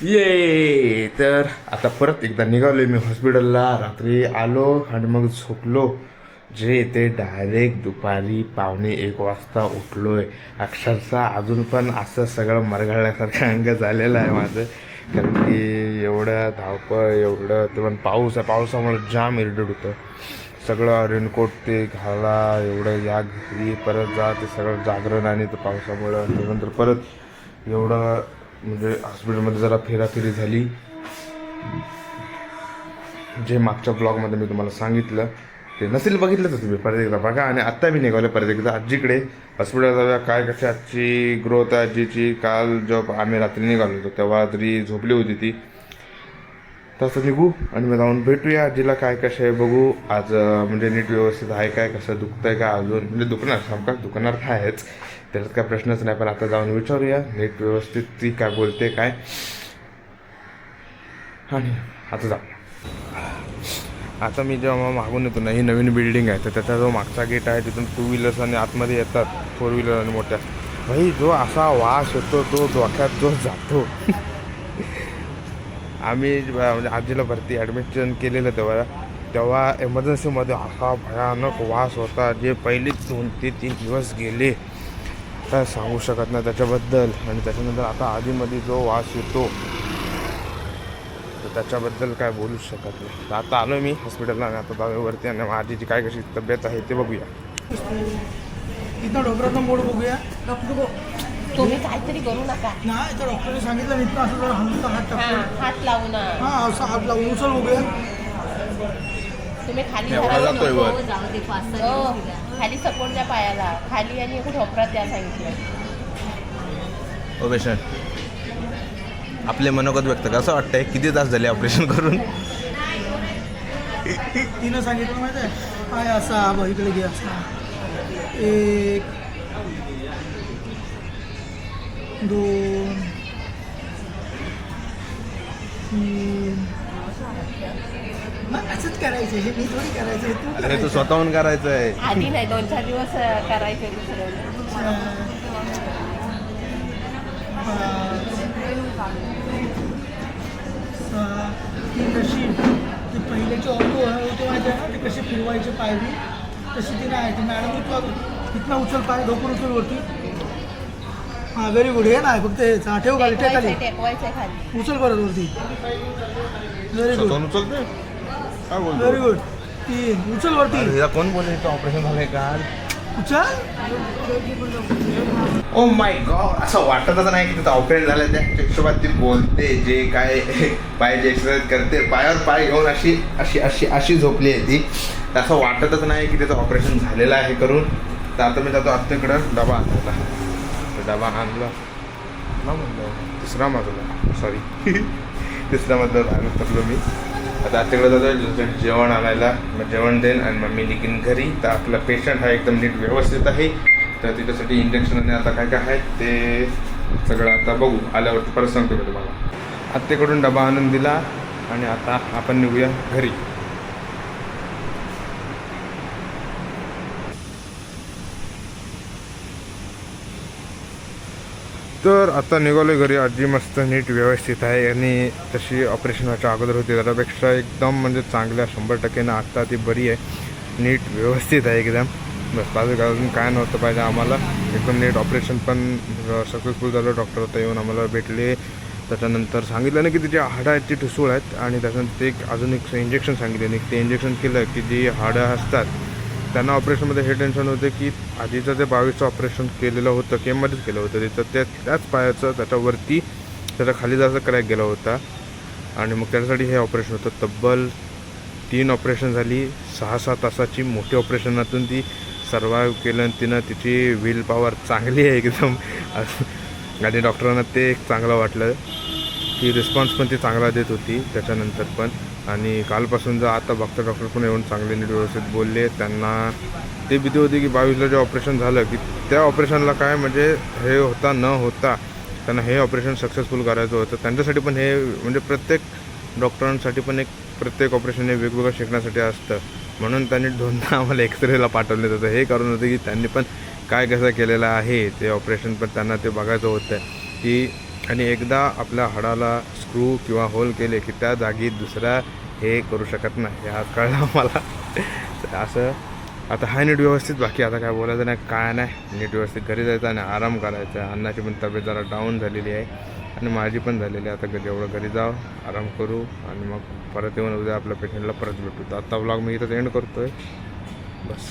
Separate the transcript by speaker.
Speaker 1: ये तर आता परत एकदा निघालोय मी हॉस्पिटलला. रात्री आलो आणि मग झोपलो. जे ते डायरेक्ट दुपारी 1:15 वाजता उठलोय. अक्षरशः अजून पण असं सगळं मरगळल्यासारखं अंग झालेलं आहे माझं. कारण की एवढं धावपळ, एवढं ते पण पाऊस आहे. पावसामुळे जाम इरिटेट होतं. सगळं रेनकोट ते घाला, एवढं या घरी परत जा, ते सगळं जागरण आणि ते पावसामुळं. त्यानंतर परत एवढं म्हणजे हॉस्पिटलमध्ये जरा फेराफेरी झाली. जे मागच्या ब्लॉगमध्ये मी तुम्हाला सांगितलं ते नसेल बघितलंच तुम्ही, परत एकदा बघा. आणि आत्ता मी निघालो परत एकदा आजीकडे हॉस्पिटलला जाऊया. काय कशी आजची ग्रोथ आहे आजीची. काल जेव्हा आम्ही रात्री निघालो होतो तेव्हा तरी झोपली होती ती. तसं निघू आणि मग जाऊन भेटूया आजीला. काय कसं आहे बघू आज. म्हणजे नीट व्यवस्थित आहे काय, कसं दुखतंय का अजून. म्हणजे दुखणार सामकाच दुखणार आहेच, त्याच्यात काय प्रश्नच नाही. पण आता जाऊन विचारूया नीट व्यवस्थित ती काय बोलते काय. आणि आता जाऊ. आता मी जेव्हा मागून येतो ना, ही नवीन बिल्डिंग आहे तर त्याचा जो मागचा गेट आहे तिथून 2 व्हीलर्स आणि आतमध्ये येतात 4 व्हीलर आणि मोठ्या. भाई जो असा वास येतो तो डोक्यात जो जातो. आम्ही म्हणजे आजीला भरती ॲडमिशन केलेलं तेव्हा एमर्जन्सीमध्ये असा भयानक वास होता. जे पहिले 2 ते 3 दिवस गेले काय सांगू शकत नाही त्याच्याबद्दल. आणि त्याच्यानंतर आता आधीमध्ये जो वास येतो तर त्याच्याबद्दल काय बोलूच शकत नाही. तर आता आलो मी हॉस्पिटलला आणि आता दाव्यावरती आणि आजीची काय कशी तब्येत आहे ते बघूया.
Speaker 2: इथं डॉक्टरांचा मोड बघूया.
Speaker 3: तुम्ही काहीतरी करू नका
Speaker 2: नाही तर डॉक्टरने सांगितलं इथं असं जरा हलका हात
Speaker 3: हा,
Speaker 2: टाकतो.
Speaker 3: हात लावू ना.
Speaker 2: हा असं हात लावून उचल बघूया.
Speaker 3: तुम्ही खाली
Speaker 1: एवढा
Speaker 3: धरा.
Speaker 1: जातोय वर.
Speaker 3: हो, खाली सपोर्ट द्या पायाला. खाली आणि इकडे ढोपरात द्या सांगितलं.
Speaker 4: ओ पेशंट, आपले मनोगत व्यक्त कसं वाटतंय? किती तास झाले ऑपरेशन करून?
Speaker 2: तिनं सांगितलं माहिती आहे पाय असा बघ इकडे घे असा. 1 2 3 असंच करायचं. हे मी थोडी करायचं, हे तू
Speaker 4: अरे तू स्वतःहून करायचं आहे.
Speaker 3: आधी नाही 2-4 दिवस करायचे दुसरं.
Speaker 2: 3 अशी ती पहिल्याची ऑटो होते माहिती आहे ना, ते कशी फिरवायचे पाय बी तशी ती नाही. ती मॅडम तुला इथनं उचल पाय डोकं उचल वरती. हां व्हेरी गुड. हे नाही फक्त हे ठेव खाली टेकाली
Speaker 3: टेकवायचंय खाली.
Speaker 2: उचल परत वरती. व्हेरी गुड
Speaker 4: स्वतःहून उचलते काय बोलतो?
Speaker 2: Very good. 3 उचल वरती.
Speaker 4: अरे हिला कोण बोलले इथं ऑपरेशन झालंय काल?
Speaker 2: उचल.
Speaker 1: ओ माय गॉड, असं वाटतच नाही की तिथं ऑपरेट झालं. त्या हिशोबात ती बोलते जे काय पायाची एक्सरसाइज करते. पायावर पाय घेऊन अशी अशी अशी अशी झोपली आहे ती. तर असं वाटतच नाही की त्याचं ऑपरेशन झालेलं आहे करून. तर आता मी जातो आत्ताकडं डबा आणायला. तर डबा आणला ना म्हणलं तिसरा मजला, सॉरी तिसरा मजला आणत पडलो मी. आता आत्ताकडे जातो जेवण आणायला. मग जेवण देईन आणि मग मी निघीन घरी. तर आपला पेशंट हा एकदम नीट व्यवस्थित आहे. तर तिच्यासाठी इंजेक्शन आणि आता काय काय आहे ते सगळं आता बघू आल्यावरती परत सांगतो मी तुम्हाला. आत्तेकडून डबा आणून दिला आणि आता आपण निघूया घरी. तर आता निघालो घरी. आजी मस्त नीट व्यवस्थित आहे आणि तशी ऑपरेशन व्हायच्या अगोदर होती त्याच्यापेक्षा एकदम म्हणजे चांगल्या 100% आत्ता ती बरी आहे. नीट व्यवस्थित आहे एकदम. बस अजून काय नव्हतं पाहिजे आम्हाला. एकदम नीट ऑपरेशन पण सक्सेसफुल झालं. डॉक्टर आता येऊन आम्हाला भेटले. त्याच्यानंतर सांगितलं ना की तिची हाडं आहेत ती ठिसूळ आहेत. आणि त्याच्यानंतर ते अजून एक इंजेक्शन सांगितलं नाही. ते इंजेक्शन केलं की जी हाडं असतात त्यांना ऑपरेशनमध्ये हे टेन्शन होतं की आधीचं ते 22चं ऑपरेशन केलेलं होतं केममध्येच केलं होतं तिथं त्याच पायाचं त्याच्यावरती त्याच्या खाली जायचं क्रॅक गेला होता. आणि मग त्याच्यासाठी हे ऑपरेशन होतं. तब्बल 3 ऑपरेशन झाली. 6-6 तासाची मोठी ऑपरेशनातून ती सर्वाईव्ह केलं. आणि तिनं तिची विल पॉवर चांगली आहे एकदम. आणि डॉक्टरांना ते एक चांगलं वाटलं की रिस्पॉन्स पण ती चांगला देत होती त्याच्यानंतर पण. आणि कालपासून जर आता बघता डॉक्टर पण येऊन चांगले नीट व्यवस्थित बोलले. त्यांना ते भीती होती की 22ला जे ऑपरेशन झालं की त्या ऑपरेशनला काय म्हणजे हे होता न होता त्यांना हे ऑपरेशन सक्सेसफुल करायचं होतं. त्यांच्यासाठी पण हे म्हणजे प्रत्येक डॉक्टरांसाठी पण एक प्रत्येक ऑपरेशन हे वेगवेगळं शिकण्यासाठी असतं. म्हणून त्यांनी 2दा आम्हाला एक्सरेला पाठवले होतं. हे कारण होतं की त्यांनी पण काय कसं केलेलं आहे ते ऑपरेशन पण त्यांना ते बघायचं होतं की आणि एकदा आपल्या हाडाला स्क्रू किंवा होल केले की त्या जागी दुसरा हे करू शकत नाही, हे आज कळलं मला. तर असं आता हा नीट व्यवस्थित, बाकी आता काय बोलायचं नाही काय नाही, नीट व्यवस्थित घरी जायचं आणि आराम करायचा. अन्नाची पण तब्येत जरा डाऊन झालेली आहे आणि माझी पण झालेली आहे. आता जेवढं घरी जाऊ, आराम करू आणि मग परत येऊन उद्या आपल्या पेशंटला परत भेटू. तर आत्ता व्लॉग मी इथंच एंड करतो आहे बस.